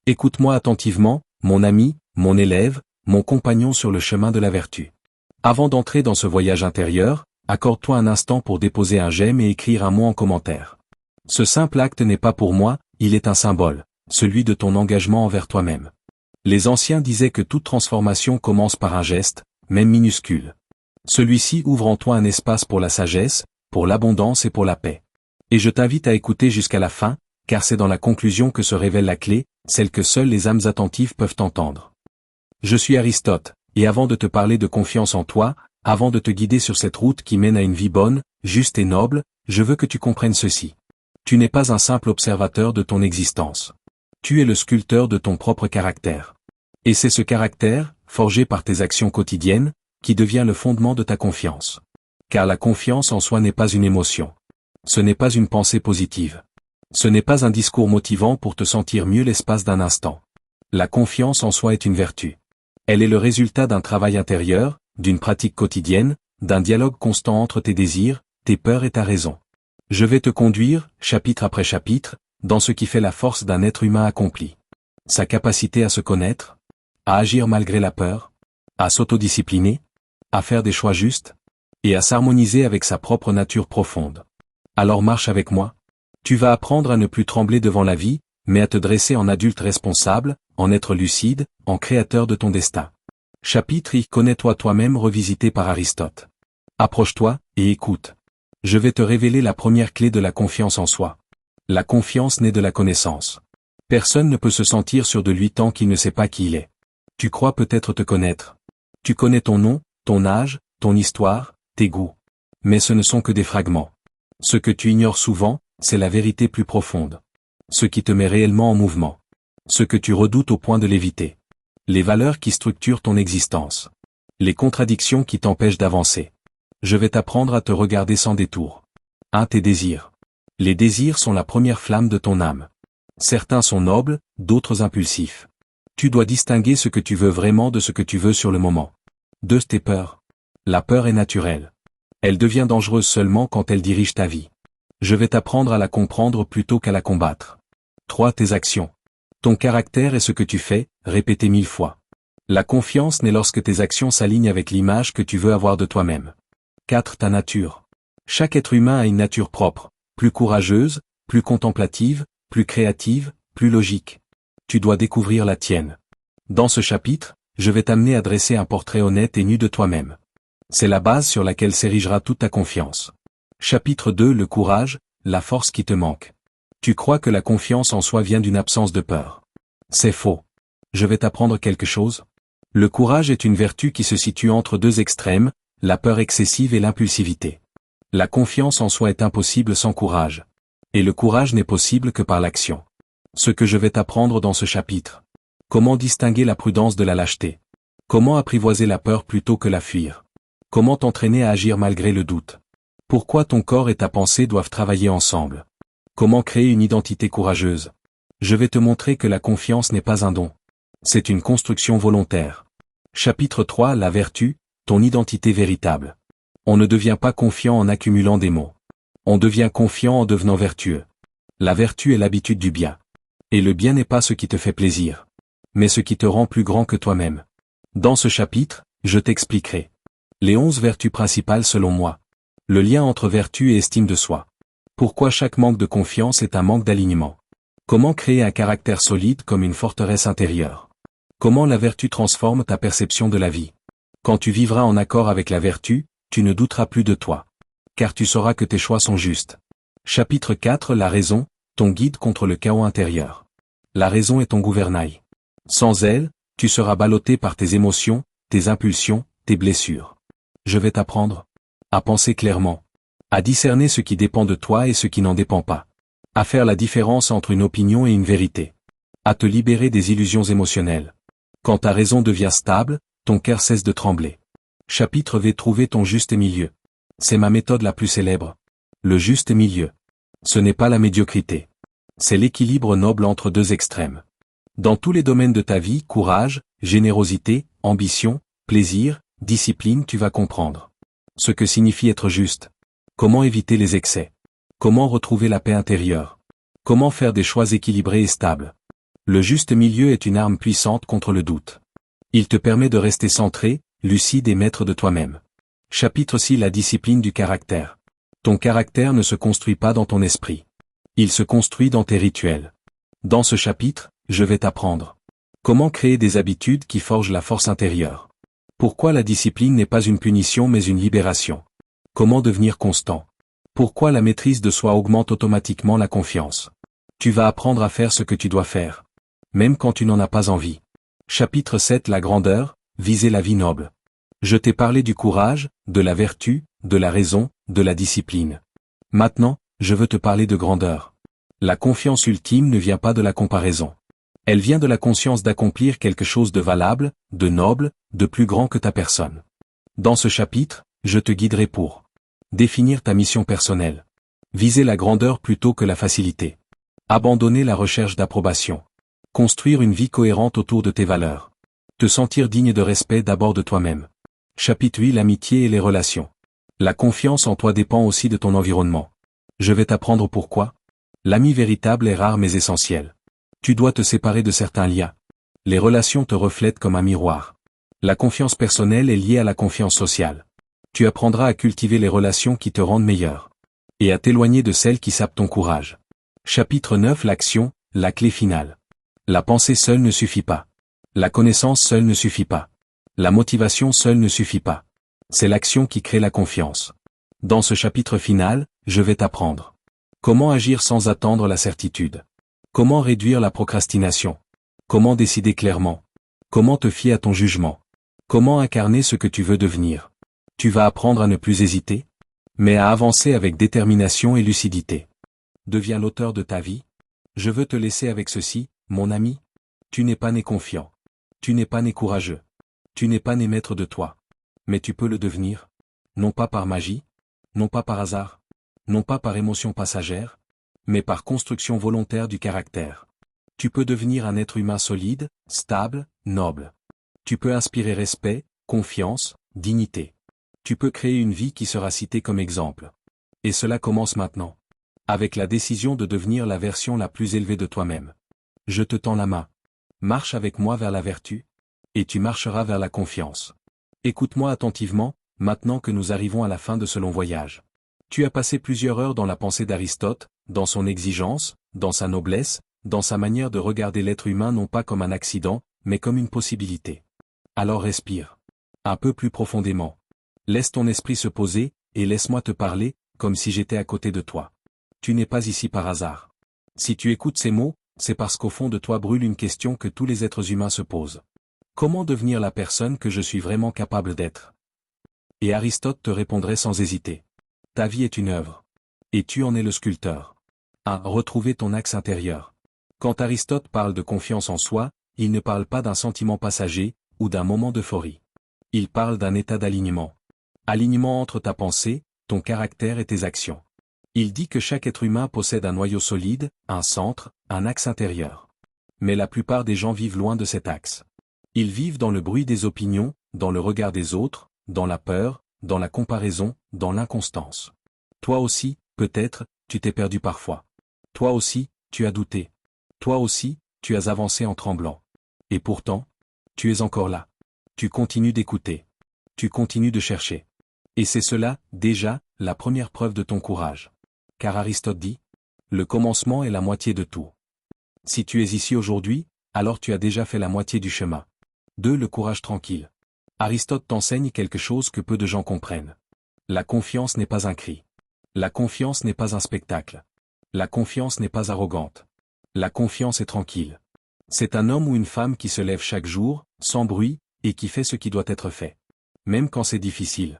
Écoute-moi attentivement, mon ami, mon élève, mon compagnon sur le chemin de la vertu. Avant d'entrer dans ce voyage intérieur, accorde-toi un instant pour déposer un j'aime et écrire un mot en commentaire. Ce simple acte n'est pas pour moi, il est un symbole, celui de ton engagement envers toi-même. Les anciens disaient que toute transformation commence par un geste, même minuscule. Celui-ci ouvre en toi un espace pour la sagesse, pour l'abondance et pour la paix. Et je t'invite à écouter jusqu'à la fin, car c'est dans la conclusion que se révèle la clé, celle que seules les âmes attentives peuvent entendre. Je suis Aristote, et avant de te parler de confiance en toi, avant de te guider sur cette route qui mène à une vie bonne, juste et noble, je veux que tu comprennes ceci. Tu n'es pas un simple observateur de ton existence. Tu es le sculpteur de ton propre caractère. Et c'est ce caractère, forgé par tes actions quotidiennes, qui devient le fondement de ta confiance. Car la confiance en soi n'est pas une émotion. Ce n'est pas une pensée positive. Ce n'est pas un discours motivant pour te sentir mieux l'espace d'un instant. La confiance en soi est une vertu. Elle est le résultat d'un travail intérieur, d'une pratique quotidienne, d'un dialogue constant entre tes désirs, tes peurs et ta raison. Je vais te conduire, chapitre après chapitre, dans ce qui fait la force d'un être humain accompli. Sa capacité à se connaître, à agir malgré la peur, à s'autodiscipliner, à faire des choix justes, et à s'harmoniser avec sa propre nature profonde. Alors marche avec moi. Tu vas apprendre à ne plus trembler devant la vie, mais à te dresser en adulte responsable, en être lucide, en créateur de ton destin. Chapitre I. Connais-toi toi-même revisité par Aristote. Approche-toi, et écoute. Je vais te révéler la première clé de la confiance en soi. La confiance naît de la connaissance. Personne ne peut se sentir sûr de lui tant qu'il ne sait pas qui il est. Tu crois peut-être te connaître. Tu connais ton nom, ton âge, ton histoire, tes goûts. Mais ce ne sont que des fragments. Ce que tu ignores souvent, c'est la vérité plus profonde. Ce qui te met réellement en mouvement. Ce que tu redoutes au point de l'éviter. Les valeurs qui structurent ton existence. Les contradictions qui t'empêchent d'avancer. Je vais t'apprendre à te regarder sans détour. 1. Tes désirs. Les désirs sont la première flamme de ton âme. Certains sont nobles, d'autres impulsifs. Tu dois distinguer ce que tu veux vraiment de ce que tu veux sur le moment. 2. Tes peurs. La peur est naturelle. Elle devient dangereuse seulement quand elle dirige ta vie. Je vais t'apprendre à la comprendre plutôt qu'à la combattre. 3. Tes actions. Ton caractère est ce que tu fais, répété 1000 fois. La confiance naît lorsque tes actions s'alignent avec l'image que tu veux avoir de toi-même. 4. Ta nature. Chaque être humain a une nature propre, plus courageuse, plus contemplative, plus créative, plus logique. Tu dois découvrir la tienne. Dans ce chapitre, je vais t'amener à dresser un portrait honnête et nu de toi-même. C'est la base sur laquelle s'érigera toute ta confiance. Chapitre 2. Le courage, la force qui te manque. Tu crois que la confiance en soi vient d'une absence de peur. C'est faux. Je vais t'apprendre quelque chose. Le courage est une vertu qui se situe entre deux extrêmes, la peur excessive et l'impulsivité. La confiance en soi est impossible sans courage. Et le courage n'est possible que par l'action. Ce que je vais t'apprendre dans ce chapitre. Comment distinguer la prudence de la lâcheté. Comment apprivoiser la peur plutôt que la fuir. Comment t'entraîner à agir malgré le doute. Pourquoi ton corps et ta pensée doivent travailler ensemble. Comment créer une identité courageuse. Je vais te montrer que la confiance n'est pas un don. C'est une construction volontaire. Chapitre 3. La vertu, ton identité véritable. On ne devient pas confiant en accumulant des mots. On devient confiant en devenant vertueux. La vertu est l'habitude du bien. Et le bien n'est pas ce qui te fait plaisir, mais ce qui te rend plus grand que toi-même. Dans ce chapitre, je t'expliquerai les 11 vertus principales selon moi. Le lien entre vertu et estime de soi. Pourquoi chaque manque de confiance est un manque d'alignement. Comment créer un caractère solide comme une forteresse intérieure. Comment la vertu transforme ta perception de la vie. Quand tu vivras en accord avec la vertu, tu ne douteras plus de toi. Car tu sauras que tes choix sont justes. Chapitre 4. La raison, ton guide contre le chaos intérieur. La raison est ton gouvernail. Sans elle, tu seras ballotté par tes émotions, tes impulsions, tes blessures. Je vais t'apprendre à penser clairement, à discerner ce qui dépend de toi et ce qui n'en dépend pas, à faire la différence entre une opinion et une vérité, à te libérer des illusions émotionnelles. Quand ta raison devient stable, ton cœur cesse de trembler. Chapitre V. Trouver ton juste milieu. C'est ma méthode la plus célèbre. Le juste milieu. Ce n'est pas la médiocrité. C'est l'équilibre noble entre deux extrêmes. Dans tous les domaines de ta vie, courage, générosité, ambition, plaisir, discipline, tu vas comprendre ce que signifie être juste. Comment éviter les excès. Comment retrouver la paix intérieure. Comment faire des choix équilibrés et stables. Le juste milieu est une arme puissante contre le doute. Il te permet de rester centré, lucide et maître de toi-même. Chapitre 6. La discipline du caractère. Ton caractère ne se construit pas dans ton esprit. Il se construit dans tes rituels. Dans ce chapitre, je vais t'apprendre comment créer des habitudes qui forgent la force intérieure. Pourquoi la discipline n'est pas une punition mais une libération. Comment devenir constant. Pourquoi la maîtrise de soi augmente automatiquement la confiance. Tu vas apprendre à faire ce que tu dois faire, même quand tu n'en as pas envie. Chapitre 7. La grandeur, viser la vie noble. Je t'ai parlé du courage, de la vertu, de la raison, de la discipline. Maintenant, je veux te parler de grandeur. La confiance ultime ne vient pas de la comparaison. Elle vient de la conscience d'accomplir quelque chose de valable, de noble, de plus grand que ta personne. Dans ce chapitre, je te guiderai pour définir ta mission personnelle. Viser la grandeur plutôt que la facilité. Abandonner la recherche d'approbation. Construire une vie cohérente autour de tes valeurs. Te sentir digne de respect d'abord de toi-même. Chapitre 8. L'amitié et les relations. La confiance en toi dépend aussi de ton environnement. Je vais t'apprendre pourquoi. L'ami véritable est rare mais essentiel. Tu dois te séparer de certains liens. Les relations te reflètent comme un miroir. La confiance personnelle est liée à la confiance sociale. Tu apprendras à cultiver les relations qui te rendent meilleur. Et à t'éloigner de celles qui sapent ton courage. Chapitre 9. L'action, la clé finale. La pensée seule ne suffit pas. La connaissance seule ne suffit pas. La motivation seule ne suffit pas. C'est l'action qui crée la confiance. Dans ce chapitre final, je vais t'apprendre comment agir sans attendre la certitude. Comment réduire la procrastination. Comment décider clairement. Comment te fier à ton jugement. Comment incarner ce que tu veux devenir. Tu vas apprendre à ne plus hésiter, mais à avancer avec détermination et lucidité. Deviens l'auteur de ta vie. Je veux te laisser avec ceci, mon ami. Tu n'es pas né confiant. Tu n'es pas né courageux. Tu n'es pas né maître de toi. Mais tu peux le devenir. Non pas par magie. Non pas par hasard. Non pas par émotion passagère. Mais par construction volontaire du caractère. Tu peux devenir un être humain solide, stable, noble. Tu peux inspirer respect, confiance, dignité. Tu peux créer une vie qui sera citée comme exemple. Et cela commence maintenant. Avec la décision de devenir la version la plus élevée de toi-même. Je te tends la main. Marche avec moi vers la vertu. Et tu marcheras vers la confiance. Écoute-moi attentivement, maintenant que nous arrivons à la fin de ce long voyage. Tu as passé plusieurs heures dans la pensée d'Aristote, dans son exigence, dans sa noblesse, dans sa manière de regarder l'être humain non pas comme un accident, mais comme une possibilité. Alors respire. Un peu plus profondément. Laisse ton esprit se poser, et laisse-moi te parler, comme si j'étais à côté de toi. Tu n'es pas ici par hasard. Si tu écoutes ces mots, c'est parce qu'au fond de toi brûle une question que tous les êtres humains se posent. Comment devenir la personne que je suis vraiment capable d'être? Et Aristote te répondrait sans hésiter. Ta vie est une œuvre. Et tu en es le sculpteur. 1. Retrouver ton axe intérieur. Quand Aristote parle de confiance en soi, il ne parle pas d'un sentiment passager, ou d'un moment d'euphorie. Il parle d'un état d'alignement. Alignement entre ta pensée, ton caractère et tes actions. Il dit que chaque être humain possède un noyau solide, un centre, un axe intérieur. Mais la plupart des gens vivent loin de cet axe. Ils vivent dans le bruit des opinions, dans le regard des autres, dans la peur, dans la comparaison, dans l'inconstance. Toi aussi, peut-être, tu t'es perdu parfois. Toi aussi, tu as douté. Toi aussi, tu as avancé en tremblant. Et pourtant, tu es encore là. Tu continues d'écouter. Tu continues de chercher. Et c'est cela, déjà, la première preuve de ton courage. Car Aristote dit, le commencement est la moitié de tout. Si tu es ici aujourd'hui, alors tu as déjà fait la moitié du chemin. 2. Le courage tranquille. Aristote t'enseigne quelque chose que peu de gens comprennent. La confiance n'est pas un cri. La confiance n'est pas un spectacle. La confiance n'est pas arrogante. La confiance est tranquille. C'est un homme ou une femme qui se lève chaque jour, sans bruit, et qui fait ce qui doit être fait. Même quand c'est difficile.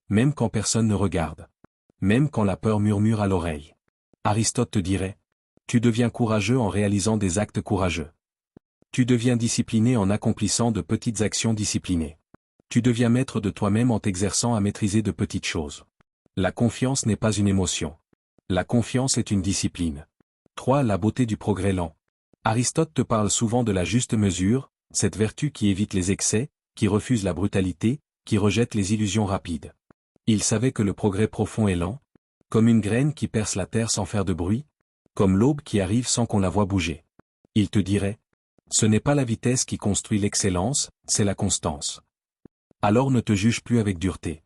Même quand personne ne regarde. Même quand la peur murmure à l'oreille. Aristote te dirait, tu deviens courageux en réalisant des actes courageux. Tu deviens discipliné en accomplissant de petites actions disciplinées. Tu deviens maître de toi-même en t'exerçant à maîtriser de petites choses. La confiance n'est pas une émotion. La confiance est une discipline. 3. La beauté du progrès lent. Aristote te parle souvent de la juste mesure, cette vertu qui évite les excès, qui refuse la brutalité, qui rejette les illusions rapides. Il savait que le progrès profond est lent, comme une graine qui perce la terre sans faire de bruit, comme l'aube qui arrive sans qu'on la voie bouger. Il te dirait, Ce n'est pas la vitesse qui construit l'excellence, c'est la constance. Alors ne te juge plus avec dureté.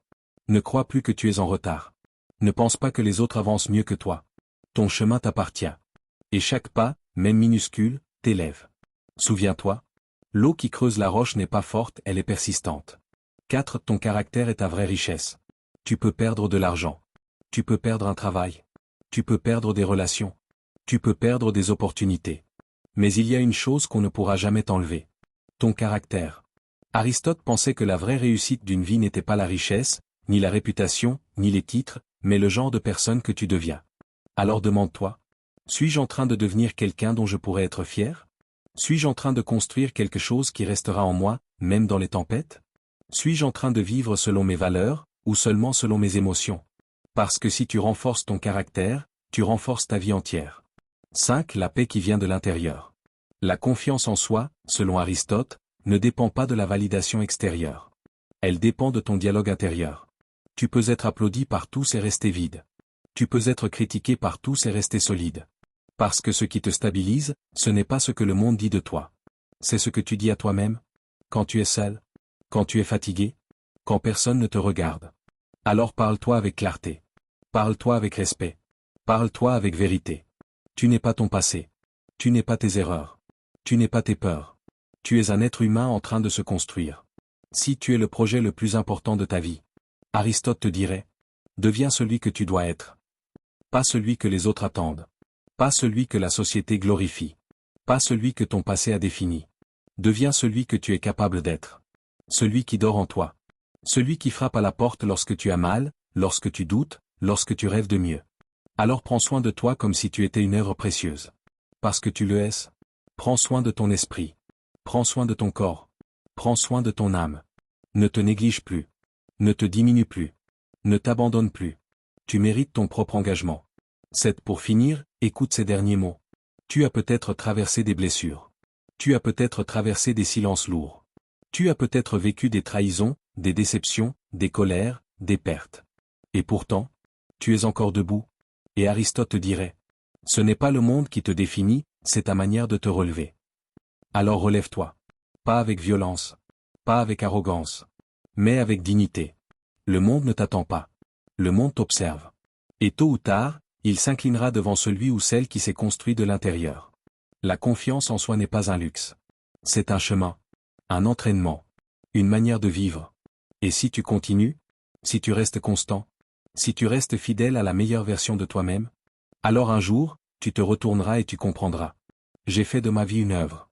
Ne crois plus que tu es en retard. Ne pense pas que les autres avancent mieux que toi. Ton chemin t'appartient. Et chaque pas, même minuscule, t'élève. Souviens-toi. L'eau qui creuse la roche n'est pas forte, elle est persistante. 4. Ton caractère est ta vraie richesse. Tu peux perdre de l'argent. Tu peux perdre un travail. Tu peux perdre des relations. Tu peux perdre des opportunités. Mais il y a une chose qu'on ne pourra jamais t'enlever. Ton caractère. Aristote pensait que la vraie réussite d'une vie n'était pas la richesse, ni la réputation, ni les titres, mais le genre de personne que tu deviens. Alors demande-toi, suis-je en train de devenir quelqu'un dont je pourrais être fier? Suis-je en train de construire quelque chose qui restera en moi, même dans les tempêtes? Suis-je en train de vivre selon mes valeurs, ou seulement selon mes émotions? Parce que si tu renforces ton caractère, tu renforces ta vie entière. 5. La paix qui vient de l'intérieur. La confiance en soi, selon Aristote, ne dépend pas de la validation extérieure. Elle dépend de ton dialogue intérieur. Tu peux être applaudi par tous et rester vide. Tu peux être critiqué par tous et rester solide. Parce que ce qui te stabilise, ce n'est pas ce que le monde dit de toi. C'est ce que tu dis à toi-même. Quand tu es seul. Quand tu es fatigué. Quand personne ne te regarde. Alors parle-toi avec clarté. Parle-toi avec respect. Parle-toi avec vérité. Tu n'es pas ton passé. Tu n'es pas tes erreurs. Tu n'es pas tes peurs. Tu es un être humain en train de se construire. Si tu es le projet le plus important de ta vie, Aristote te dirait, deviens celui que tu dois être. Pas celui que les autres attendent. Pas celui que la société glorifie. Pas celui que ton passé a défini. Deviens celui que tu es capable d'être. Celui qui dort en toi. Celui qui frappe à la porte lorsque tu as mal, lorsque tu doutes, lorsque tu rêves de mieux. Alors prends soin de toi comme si tu étais une œuvre précieuse. Parce que tu le es. Prends soin de ton esprit. Prends soin de ton corps. Prends soin de ton âme. Ne te néglige plus. Ne te diminue plus. Ne t'abandonne plus. Tu mérites ton propre engagement. 7. Pour finir, écoute ces derniers mots. Tu as peut-être traversé des blessures. Tu as peut-être traversé des silences lourds. Tu as peut-être vécu des trahisons, des déceptions, des colères, des pertes. Et pourtant, tu es encore debout. Et Aristote te dirait, ce n'est pas le monde qui te définit, c'est ta manière de te relever. Alors relève-toi. Pas avec violence. Pas avec arrogance. Mais avec dignité. Le monde ne t'attend pas. Le monde t'observe. Et tôt ou tard, il s'inclinera devant celui ou celle qui s'est construit de l'intérieur. La confiance en soi n'est pas un luxe. C'est un chemin. Un entraînement. Une manière de vivre. Et si tu continues, si tu restes constant, si tu restes fidèle à la meilleure version de toi-même, alors un jour, tu te retourneras et tu comprendras. J'ai fait de ma vie une œuvre.